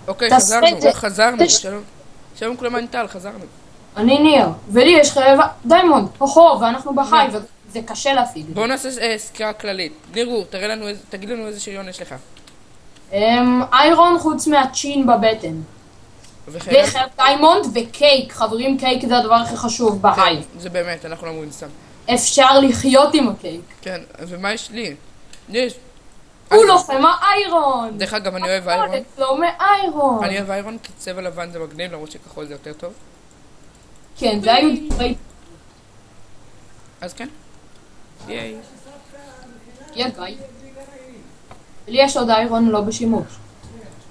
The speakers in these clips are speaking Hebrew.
אוקיי, תעשה את זה. חזרנו. שלום כולם, אני טל, חזרנו. אני ניר, ולי יש דיימונד, ואנחנו בחי, וזה קשה להשיג. בואו נעשה סקירה כללית. נירו, תגיד לנו איזה שריון יש לך. איירון חוץ מהצ'ין בבטן. וחרב דיימונד וקייק, חברים, קייק זה הדבר הכי חשוב בהי. זה באמת, אנחנו לא אומרים סתם. אפשר לחיות עם הקייק. כן, ומה יש לי? יש. הוא לוחם האיירון. דרך אגב, אני אוהב איירון. לא מאיירון. אני אוהב איירון כי צבע לבן זה מגניב, למרות שכחול זה יותר טוב. כן, זה היו דברי. אז כן. ייי. יא גיא. לי יש עוד איירון לא בשימוש.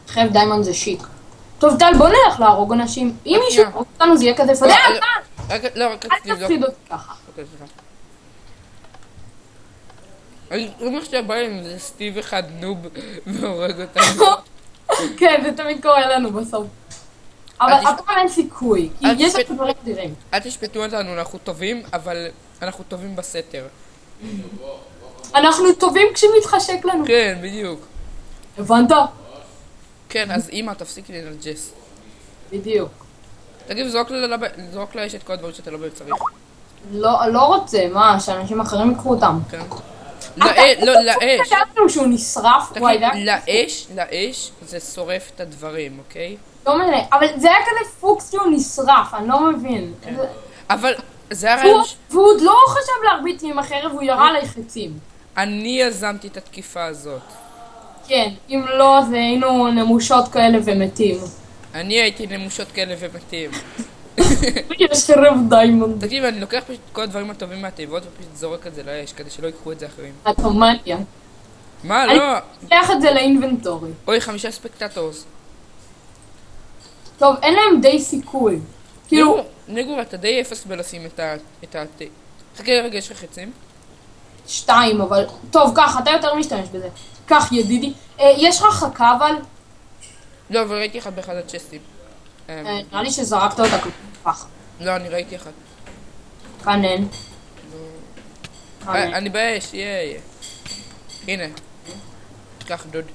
חרב דיימונד זה שיק. טוב טל, בוא נלך להרוג אנשים. אם מישהו ירוג אותנו זה יהיה כזה פדע. לא, רק אל תפחיד אותי ככה. אוקיי, סליחה. אני אומר שהבא עם זה סטיב אחד נוב והורג אותנו. כן, זה תמיד קורה לנו בסוף. אבל הפעם אין סיכוי, כי יש לנו דברים אדירים. אל תשפטו אותנו, אנחנו טובים, אבל אנחנו טובים בסתר. אנחנו טובים כשמתחשק לנו. כן, בדיוק. הבנת? כן, אז אמא, תפסיק לי לנג'ס. בדיוק. תגיד, זרוק לאש את כל הדברים שאתה לא באמת צריך. לא רוצה, מה, שאנשים אחרים יקחו אותם. כן. לא, לאש. חשבנו שהוא נשרף. לאש זה שורף את הדברים, אוקיי? לא מבין, אבל זה היה כזה פוקס שהוא נשרף, אני לא מבין. אבל זה הרעיון... והוא עוד לא חשב להרביץ לי עם החרב, הוא ירה עליי חצים. אני יזמתי את התקיפה הזאת. כן, אם לא, אז היינו נמושות כאלה ומתים. אני הייתי נמושות כאלה ומתים. יש חרב דיימונד. תקשיב, אני לוקח פשוט כל הדברים הטובים מהתיבות ופשוט זורק את זה לאש, כדי שלא ייקחו את זה אחרים. אתה מניה. מה? לא. אני לוקח את זה לאינבנטורי. אוי, 5 ספקטטורס. טוב, אין להם די סיכוי. כאילו... נגור, אתה די אפס בלשים את ה... חכה רגע, יש לך חצים? 2, אבל... טוב, קח, אתה יותר משתמש בזה. קח, ידידי. יש לך חכה, אבל... לא, אבל ראיתי אחד באחד הצ'סטים. נראה לי שזרקת אותה ככה. לא, אני ראיתי אחד. כאן אין. אני באש, יאי. הנה. קח דוד.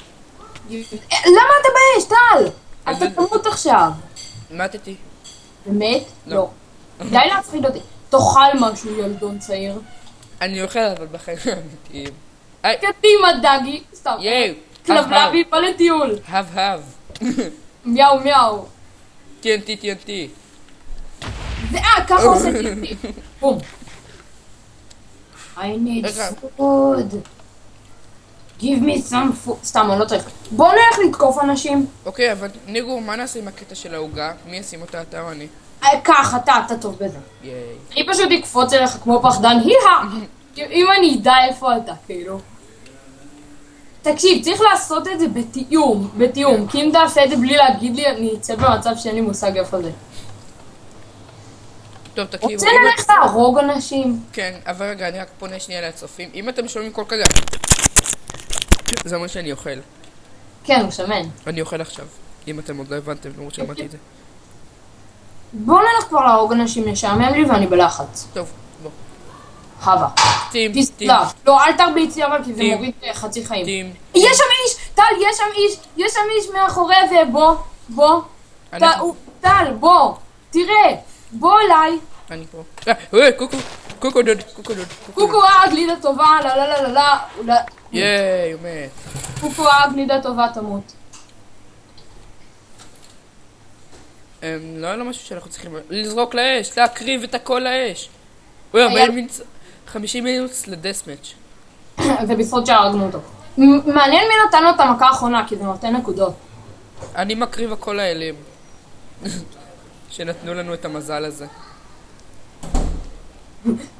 למה אתה באש, טל? אתה תמות עכשיו. מתתי. באמת? לא. די להפחיד אותי. תאכל משהו, ילדון צעיר. אני אוכל אבל בחיים האמיתיים. קדימה דגי. סתם. יאי. כלבלבי, בא לטיול. הב. מיאו מיאו. TNT. זה ככה עושה TNT. בום. I need food. Give me some food. סתם, אני לא צריך. בוא נלך לתקוף אנשים. אוקיי, אבל ניגור, מה נעשה עם הקטע של ההוגה? מי ישים אותה, אתה או אני? כך, אתה טוב בזה. ייי. אני פשוט אקפוץ אליך כמו פחדן, אם אני אדע איפה אתה, כאילו. תקשיב, צריך לעשות את זה בתיאום, כי אם תעשה את זה בלי להגיד לי, אני אצא במצב שאין לי מושג איפה זה. טוב, תקשיבו. רוצה נלך להרוג אנשים? כן, אבל רגע, אני רק פונה שנייה לצופים. אם אתם שומעים כל כזה, זה אומר שאני אוכל. כן, הוא שמן. אני אוכל עכשיו. אם אתם עוד לא הבנתם, למרות שאמרתי את זה. בואו נלך כבר להרוג אנשים, משעמם לי ואני בלחץ. טוב, בוא. הווה. טים. לא, אל תרביץ לי אבל כי זה מוריד חצי חיים. טים. יש שם איש! טל, יש שם איש מאחורי זה, בוא. טל, בוא. תראה, בוא אליי. אני פה. קוקו דוד. קוקו גלידה טובה, לא. ייי, הוא מת. קוקו גלידה טובה, תמות. לא היה לו משהו שאנחנו צריכים לזרוק לאש, להקריב את הכל לאש. אוי, 50 מינוס לדסמץ'. ובזכות שהרגנו אותו. מעניין מי נתן לו את המכה האחרונה, כי זה נותן נקודות. אני מקריב הכל לאלים. שנתנו לנו את המזל הזה.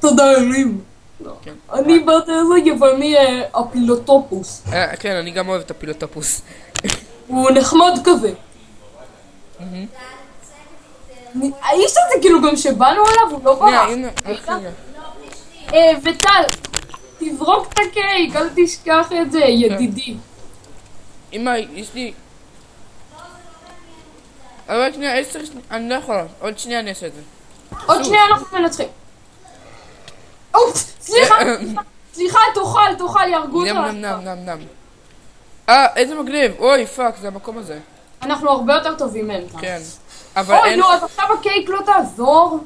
תודה אלים. אני באתי איזה יווני הפילוטופוס. כן, אני גם אוהב את הפילוטופוס. הוא נחמד כזה. האיש הזה כאילו גם שבאנו עליו, הוא לא ברח. וטל, תזרוק את הקייק, אל תשכח את זה, ידידי. אמא, יש לי... אבל שנייה, 10 שניה, אני לא יכולה, עוד שנייה אני אעשה את זה. עוד שנייה אנחנו מנצחים. אופס, סליחה, תאכל, יהרגו אותך. נם. איזה מגניב, אוי פאק, זה המקום הזה. אנחנו הרבה יותר טובים מהם. כן. אבל אוי, אין... נו, אז עכשיו הקייק לא תעזור.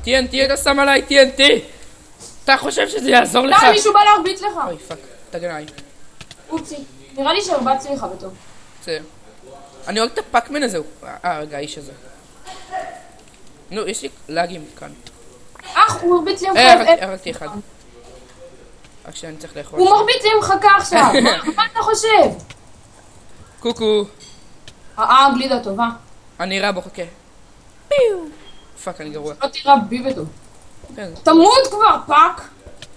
TNT, אתה שם עליי TNT! אתה חושב שזה יעזור לך? די, מישהו בא להרביץ לך. אוי, פאק. תגן עליי. אופסי. נראה לי שהרבצתי לך בטוב. בסדר. אני אוהב את הפאקמן הזה. רגע, האיש הזה. נו, יש לי לאגים כאן. הוא מרביץ לי עם חכה. הרגתי אחד. רק שאני צריך לאכול. הוא מרביץ לי עם חכה עכשיו. מה אתה חושב? קוקו. גלידה טובה. אני רע בו, חכה. פיו. פאק, אני גרוע. לא תיראה בי בטוב. כן. תמות כבר, פאק.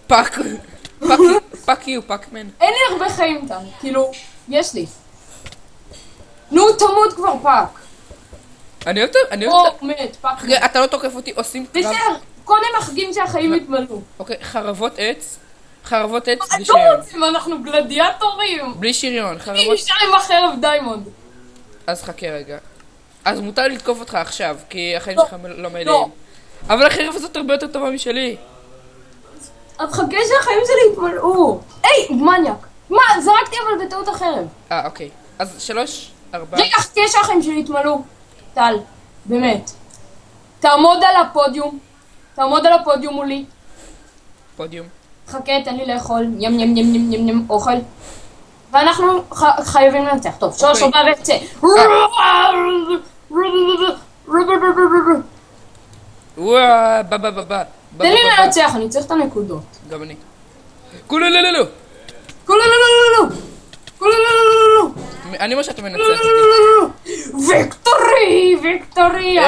פאק. פאק יו, פאקמן. אין לי הרבה חיים כאן. כאילו, יש לי. נו, תמות כבר, פאק. אני אוהב או, מת, פאק. אתה לא תוקף אותי, עושים קרב. בסדר, קודם מחגים שהחיים יתמלאו. אוקיי, חרבות עץ בלי לא שריון. רוצים, אנחנו גלדיאטורים. בלי שריון, אני חרבות... נשאר עם החרב דיימונד. אז חכה רגע. אז מותר לי לתקוף אותך עכשיו, כי החיים לא, שלך לא מלאים. לא. אבל החרב הזאת הרבה יותר טובה משלי. אז חכה שהחיים שלי יתמלאו. היי, מניאק. מה, זרקתי אבל בטעות החרב. אוקיי. אז 3, 4... רגע, חכה שהחיים שלי יתמלאו. טל, באמת. תעמוד על הפודיום. תעמוד על הפודיום מולי. פודיום. חכה, תן לי לאכול. ים ים ים ים ים ים אוכל. ואנחנו חייבים לנצח. טוב, 3, 4 וצא. וואה, בא. תן לי לנצח, אני צריך את הנקודות. גם אני. כולו לא לא לא. אני אומר שאתה מנצח אותי. ויקטורי, ויקטורי, I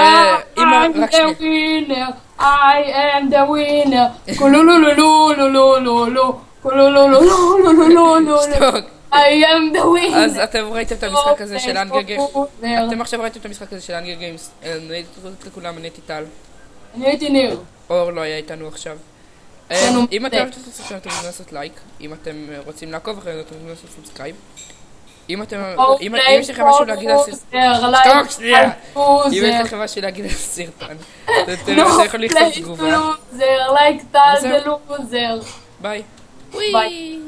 אמא, am רק the שנייה. winner, I am the winner, קולולולולולולולולו, קולולולולולולולולו, שתוק. I am the winner. אז אתם ראיתם את המשחק הזה של אנגר גיימס? אתם עכשיו ראיתם את המשחק הזה של אנגר גיימס? אני הייתי לכולם, אני הייתי טל. אני הייתי ניר. אור לא היה איתנו עכשיו. שלנו אם אתם מלא. אוהבים את הסרטון אתם יכולים לעשות לייק. אם אתם רוצים לעקוב אחרינו אתם יכולים לעשות סאבסקרייב. אם יש לכם משהו להגיד על סרטון, שתוק שנייה. אם יש לכם משהו להגיד על סרטון, אתם יכולים לכתוב תגובה. לוזר, like טל זה לוזר. ביי. ביי.